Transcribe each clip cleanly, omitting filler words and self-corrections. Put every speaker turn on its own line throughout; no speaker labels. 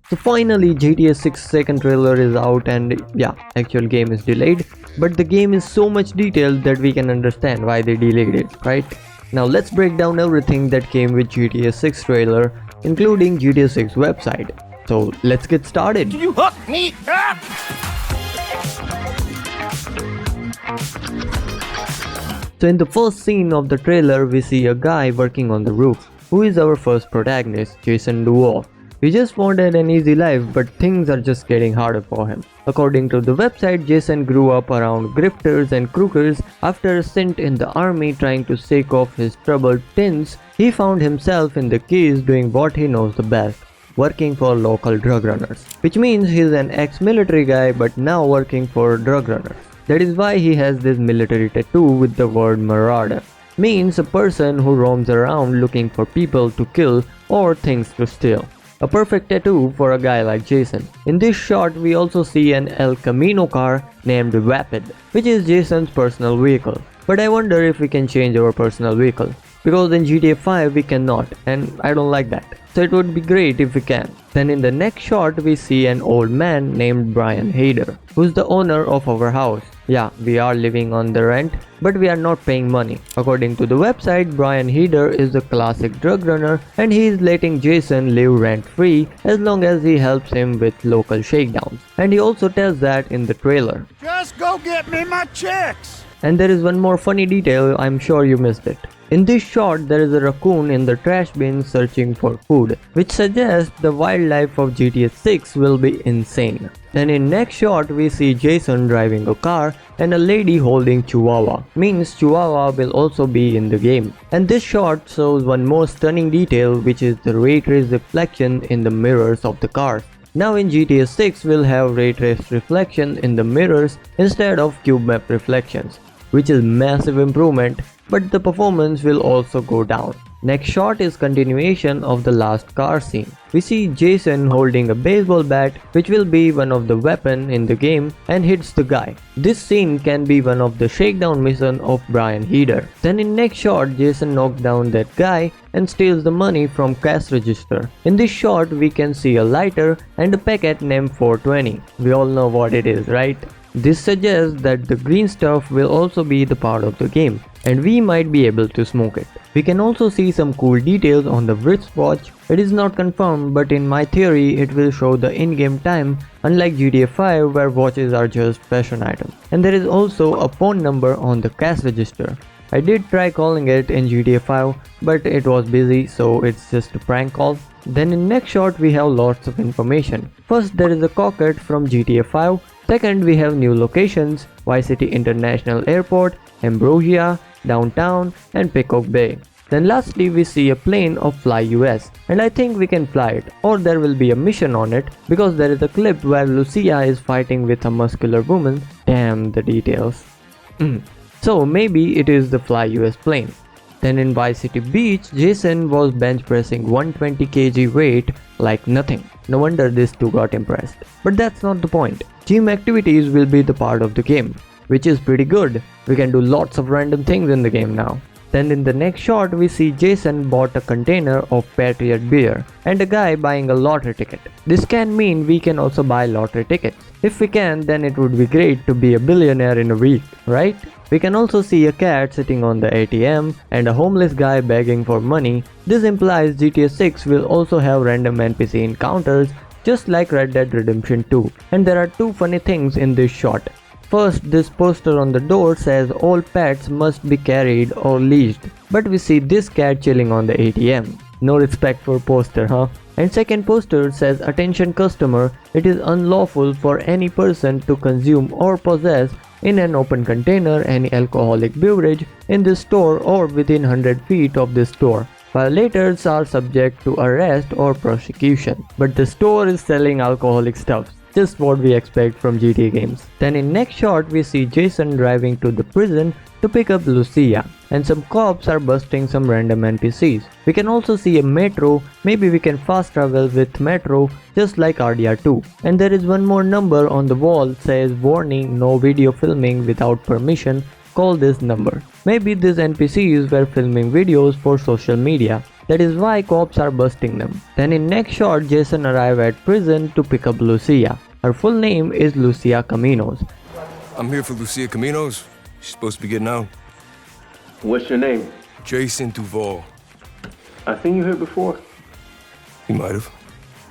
So finally GTA 6 second trailer is out, and yeah, actual game is delayed, but the game is so much detailed that we can understand why they delayed it, right? Now let's break down everything that came with GTA 6 trailer, including GTA 6 website. So let's get started.
You hook me up!
So in the first scene of the trailer, we see a guy working on the roof, who is our first protagonist, Jason Duval. He just wanted an easy life, but things are just getting harder for him. According to the website, Jason grew up around grifters and crookers. After a stint in the army trying to shake off his troubled tins, he found himself in the Keys doing what he knows the best, working for local drug runners. Which means he's an ex-military guy but now working for drug runners. That is why he has this military tattoo with the word marauder. Means a person who roams around looking for people to kill or things to steal. A perfect tattoo for a guy like Jason. In this shot, we also see an El Camino car named Vapid, which is Jason's personal vehicle. But I wonder if we can change our personal vehicle, because in GTA 5 we cannot, and I don't like that. So it would be great if we can. Then in the next shot, we see an old man named Brian Hader, who's the owner of our house. Yeah, we are living on the rent, but we are not paying money. According to the website, Brian Hader is a classic drug runner, and he is letting Jason live rent-free as long as he helps him with local shakedowns. And he also tells that in the trailer.
Just go get me my checks!
And there is one more funny detail, I'm sure you missed it. In this shot, there is a raccoon in the trash bin searching for food, which suggests the wildlife of GTA 6 will be insane. Then in next shot, we see Jason driving a car and a lady holding Chihuahua, means Chihuahua will also be in the game. And this shot shows one more stunning detail, which is the ray trace reflection in the mirrors of the cars. Now in GTA 6 we'll have ray trace reflection in the mirrors instead of cube map reflections, which is massive improvement, but the performance will also go down. Next shot is continuation of the last car scene. We see Jason holding a baseball bat, which will be one of the weapon in the game, and hits the guy. This scene can be one of the shakedown mission of Brian Hader. Then in next shot, Jason knocks down that guy and steals the money from cash register. In this shot, we can see a lighter and a packet named 420. We all know what it is, right? This suggests that the green stuff will also be the part of the game, and we might be able to smoke it. We can also see some cool details on the wristwatch. It is not confirmed, but in my theory it will show the in-game time, unlike GTA 5 where watches are just fashion items. And there is also a phone number on the cash register. I did try calling it in GTA 5, but it was busy, so it's just a prank call. Then in next shot we have lots of information. First, there is a cockpit from GTA 5. Second, we have new locations, Vice City International Airport, Ambrosia, Downtown, and Peacock Bay. Then lastly, we see a plane of Fly US, and I think we can fly it, or there will be a mission on it, because there is a clip where Lucia is fighting with a muscular woman. Damn the details. So maybe it is the Fly US plane. Then in Vice City Beach, Jason was bench pressing 120 kg weight like nothing. No wonder these two got impressed. But that's not the point. Gym activities will be the part of the game, which is pretty good. We can do lots of random things in the game now. Then in the next shot, we see Jason bought a container of Patriot beer and a guy buying a lottery ticket. This can mean we can also buy lottery tickets. If we can, then it would be great to be a billionaire in a week, right? We can also see a cat sitting on the ATM and a homeless guy begging for money. This implies GTA 6 will also have random NPC encounters just like Red Dead Redemption 2. And there are two funny things in this shot. First, this poster on the door says all pets must be carried or leashed, but we see this cat chilling on the ATM. No respect for poster, huh? And second poster says attention customer, it is unlawful for any person to consume or possess in an open container any alcoholic beverage in this store or within 100 feet of this store. Violators are subject to arrest or prosecution, but the store is selling alcoholic stuff. Just what we expect from GTA games. Then in next shot we see Jason driving to the prison to pick up Lucia, and some cops are busting some random NPCs. We can also see a metro, maybe we can fast travel with metro just like RDR2. And there is one more number on the wall, says warning, no video filming without permission, call this number. Maybe these NPCs were filming videos for social media. That is why cops are busting them. Then in next shot, Jason arrives at prison to pick up Lucia. Her full name is Lucia Caminos.
I'm here for Lucia Caminos. She's supposed to be getting out.
What's your name?
Jason Duval.
I seen you here before.
You might have.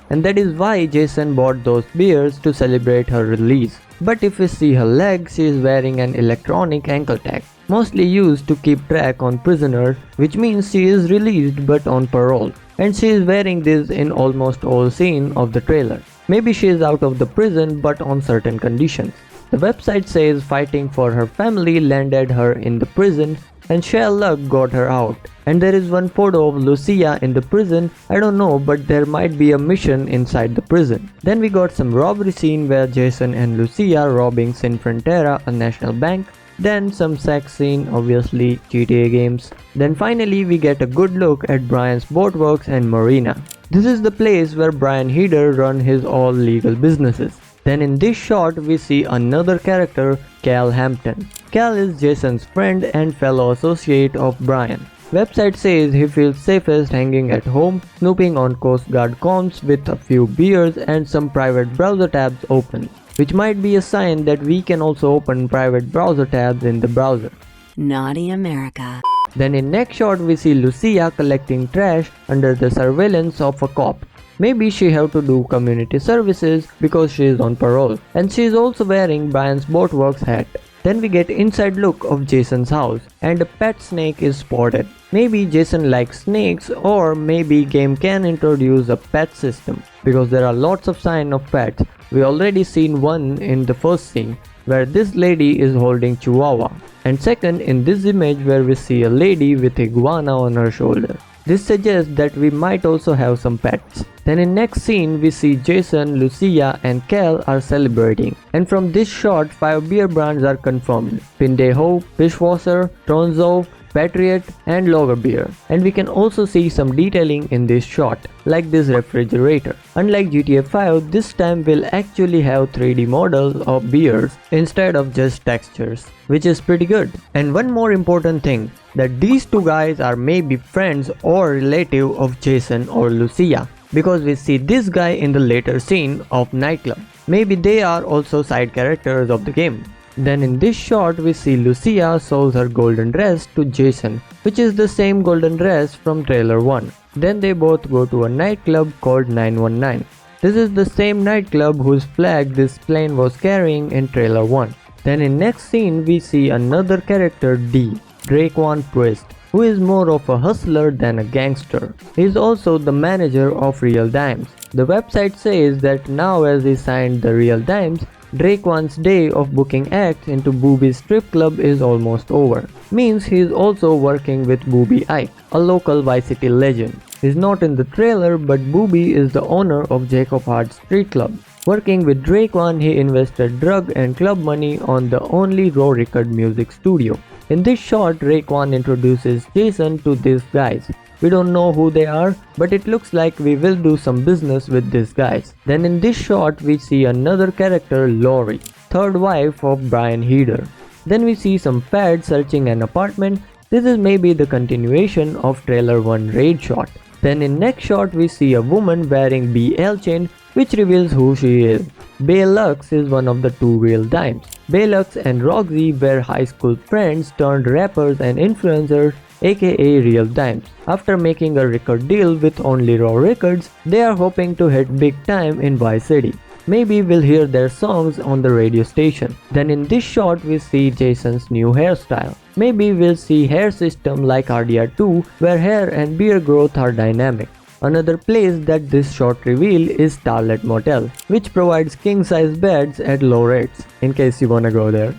And that is why Jason bought those beers to celebrate her release. But if we see her legs, she is wearing an electronic ankle tag, mostly used to keep track on prisoners, which means she is released but on parole. And she is wearing this in almost all scenes of the trailer. Maybe she is out of the prison but on certain conditions. The website says fighting for her family landed her in the prison and sheer luck got her out. And there is one photo of Lucia in the prison. I don't know, but there might be a mission inside the prison. Then we got some robbery scene where Jason and Lucia robbing Sin Frontera, a national bank. Then some sex scene, obviously GTA games. Then finally we get a good look at Brian's Boatworks and Marina. This is the place where Brian Heder run his all legal businesses. Then in this shot we see another character, Cal Hampton. Cal is Jason's friend and fellow associate of Brian. Website says he feels safest hanging at home, snooping on Coast Guard comms with a few beers and some private browser tabs open, which might be a sign that we can also open private browser tabs in the browser.
Naughty America.
Then in next shot we see Lucia collecting trash under the surveillance of a cop. Maybe she have to do community services because she is on parole, and she is also wearing Brian's Boatworks hat. Then we get inside look of Jason's house and a pet snake is spotted. Maybe Jason likes snakes, or maybe game can introduce a pet system because there are lots of signs of pets. We already seen one in the first scene where this lady is holding Chihuahua, and second in this image where we see a lady with iguana on her shoulder. This suggests that we might also have some pets. Then in next scene we see Jason, Lucia and Cal are celebrating, and from this shot 5 beer brands are confirmed: Pindejo, Fishwasser, Tronzo, Patriot and Lager beer. And we can also see some detailing in this shot, like this refrigerator. Unlike GTA 5, this time we'll actually have 3D models of beers instead of just textures, which is pretty good. And one more important thing, that these two guys are maybe friends or relative of Jason or Lucia, because we see this guy in the later scene of nightclub. Maybe they are also side characters of the game. Then in this shot we see Lucia shows her golden dress to Jason, which is the same golden dress from trailer 1. Then they both go to a nightclub called 919. This is the same nightclub whose flag this plane was carrying in trailer 1. Then in next scene we see another character, D, Draquan Priest, who is more of a hustler than a gangster. He is also the manager of Real Dimes. The website says that now as he signed the Real Dimes, Draquan's day of booking acts into Booby's strip club is almost over. Means he is also working with Booby Ike, a local Vice City legend. He's not in the trailer, but Booby is the owner of Jacob Hart's Street Club. Working with Draquan, he invested drug and club money on the only raw record music studio. In this shot, Draquan introduces Jason to these guys. We don't know who they are, but it looks like we will do some business with these guys. Then in this shot we see another character, Lori, third wife of Brian Heder. Then we see some pads searching an apartment. This is maybe the continuation of trailer 1 raid shot. Then in next shot we see a woman wearing BL chain, which reveals who she is. Baylux is one of the 2 Real Dimes. Baylux and Roxy were high school friends turned rappers and influencers, aka Real Dimes. After making a record deal with only Raw Records, they are hoping to hit big time in Vice City. Maybe we'll hear their songs on the radio station. Then in this shot we see Jason's new hairstyle. Maybe we'll see hair system like RDR2 where hair and beard growth are dynamic. Another place that this shot reveal is Starlet Motel, which provides king size beds at low rates, in case you wanna go there.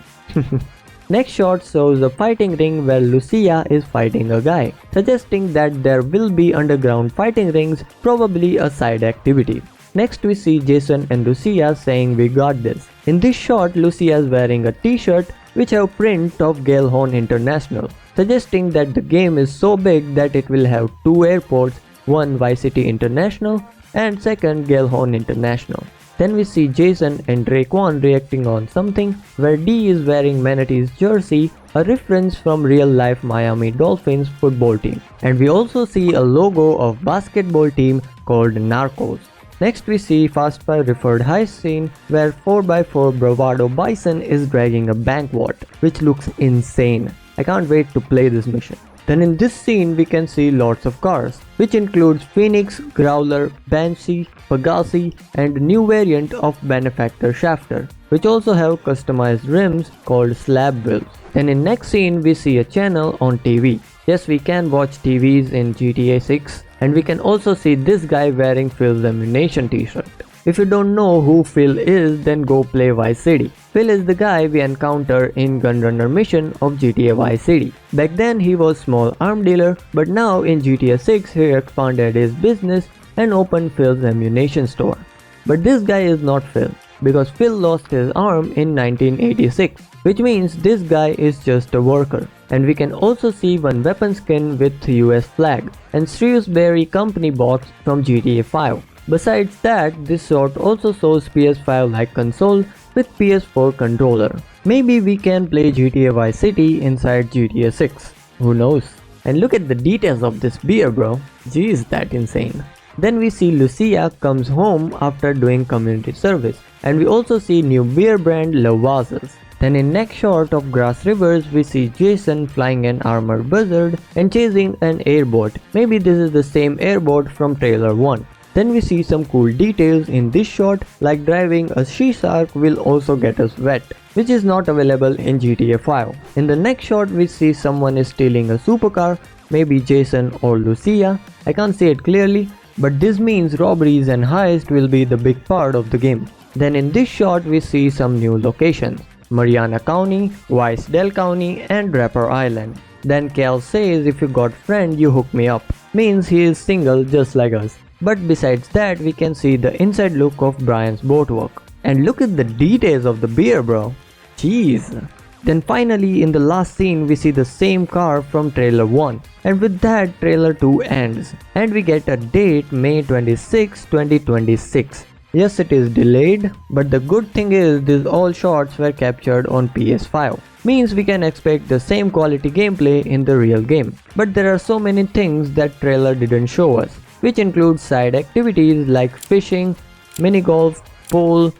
Next shot shows a fighting ring where Lucia is fighting a guy, suggesting that there will be underground fighting rings, probably a side activity. Next we see Jason and Lucia saying we got this. In this shot, Lucia is wearing a t-shirt which have print of Gellhorn International, suggesting that the game is so big that it will have 2 airports, one Vice City International and second Gellhorn International. Then we see Jason and Draquan reacting on something where D is wearing Manatee's jersey a reference from real-life Miami Dolphins football team. And we also see a logo of basketball team called Narcos. Next we see Fast 5 referred heist scene where 4x4 Bravado Bison is dragging a bank vault, which looks insane. I can't wait to play this mission. Then in this scene we can see lots of cars, which includes Phoenix, Growler, Banshee, Pegasi and new variant of Benefactor Shafter, which also have customized rims called slab wheels. Then in next scene we see a channel on TV. Yes, we can watch TVs in GTA 6 and we can also see this guy wearing Phil's Ammunition t-shirt. If you don't know who Phil is, then go play Vice City. Phil is the guy we encounter in Gunrunner mission of GTA Vice City. Back then he was small arm dealer, but now in GTA 6 he expanded his business and opened Phil's Ammunition store. But this guy is not Phil, because Phil lost his arm in 1986, which means this guy is just a worker. And we can also see one weapon skin with US flag and Shrewsbury Company box from GTA 5. Besides that, this shot also shows PS5 like console with PS4 controller. Maybe we can play GTA Vice City inside GTA 6. Who knows? And look at the details of this beer, bro. Geez, that insane. Then we see Lucia comes home after doing community service. And we also see new beer brand Lavazas. Then in next shot of Grass Rivers, we see Jason flying an armored buzzard and chasing an airboat. Maybe this is the same airboat from trailer 1. Then we see some cool details in this shot, like driving a sea shark will also get us wet, which is not available in GTA 5. In the next shot we see someone is stealing a supercar, maybe Jason or Lucia, I can't see it clearly, but this means robberies and heist will be the big part of the game. Then in this shot we see some new locations, Mariana County, Vice-Del County and Rapper Island. Then Cal says if you got friend you hook me up, means he is single just like us. But besides that, we can see the inside look of Brian's boatwork. And look at the details of the beer, bro. Jeez. Then finally, in the last scene, we see the same car from trailer 1. And with that, trailer 2 ends. And we get a date May 26, 2026. Yes, it is delayed, but the good thing is these all shots were captured on PS5. Means we can expect the same quality gameplay in the real game. But there are so many things that trailer didn't show us, which includes side activities like fishing, mini golf, pole,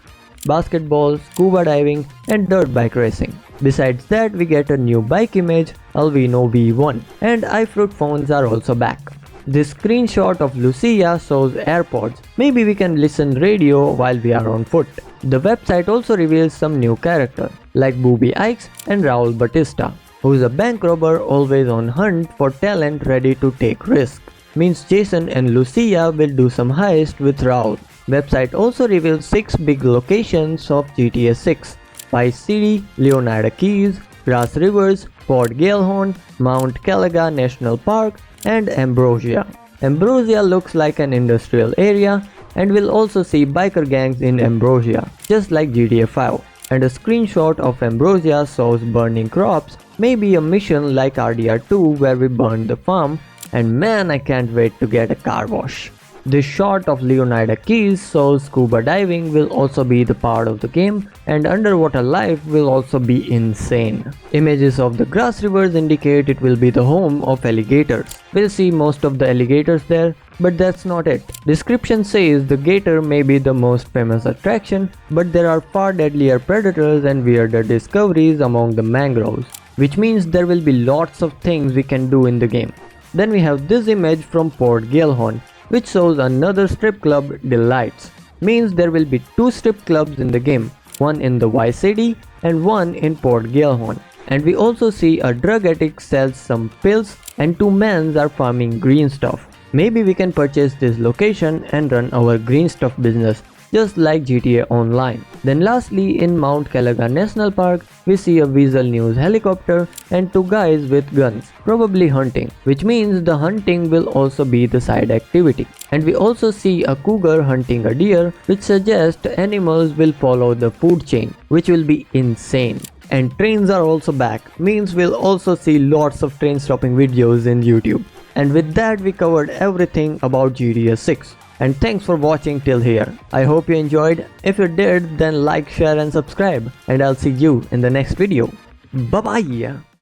basketball, scuba diving and dirt bike racing. Besides that, we get a new bike image, Alvino V1, and iFruit phones are also back. This screenshot of Lucia shows AirPods. Maybe we can listen radio while we are on foot. The website also reveals some new characters like Booby Ikes and Raul Batista, who is a bank robber always on hunt for talent ready to take risks. Means Jason and Lucia will do some heist with Raul. Website also reveals 6 big locations of GTA 6. Vice City, Leonida Keys, Grass Rivers, Port Galeon, Mount Calaga National Park and Ambrosia. Ambrosia looks like an industrial area and we'll also see biker gangs in Ambrosia, just like GTA 5. And a screenshot of Ambrosia shows burning crops, maybe a mission like RDR2 where we burned the farm. And man, I can't wait to get a car wash. This shot of Leonida Keys shows scuba diving will also be the part of the game and underwater life will also be insane. Images of the grass rivers indicate it will be the home of alligators. We'll see most of the alligators there, but that's not it. Description says the gator may be the most famous attraction, but there are far deadlier predators and weirder discoveries among the mangroves, which means there will be lots of things we can do in the game. Then we have this image from Port Galeon, which shows another strip club, Delights. Means there will be 2 strip clubs in the game, one in the Vice City and one in Port Galeon. And we also see a drug addict sells some pills and 2 men are farming green stuff. Maybe we can purchase this location and run our green stuff business, just like GTA Online. Then lastly, in Mount Calaga National Park, we see a Weasel News helicopter and 2 guys with guns, probably hunting, which means the hunting will also be the side activity. And we also see a cougar hunting a deer, which suggests animals will follow the food chain, which will be insane. And trains are also back, means we'll also see lots of train stopping videos in YouTube. And with that, we covered everything about GTA 6. And thanks for watching till here. I hope you enjoyed. If you did, then like, share and subscribe. And I'll see you in the next video. Bye bye.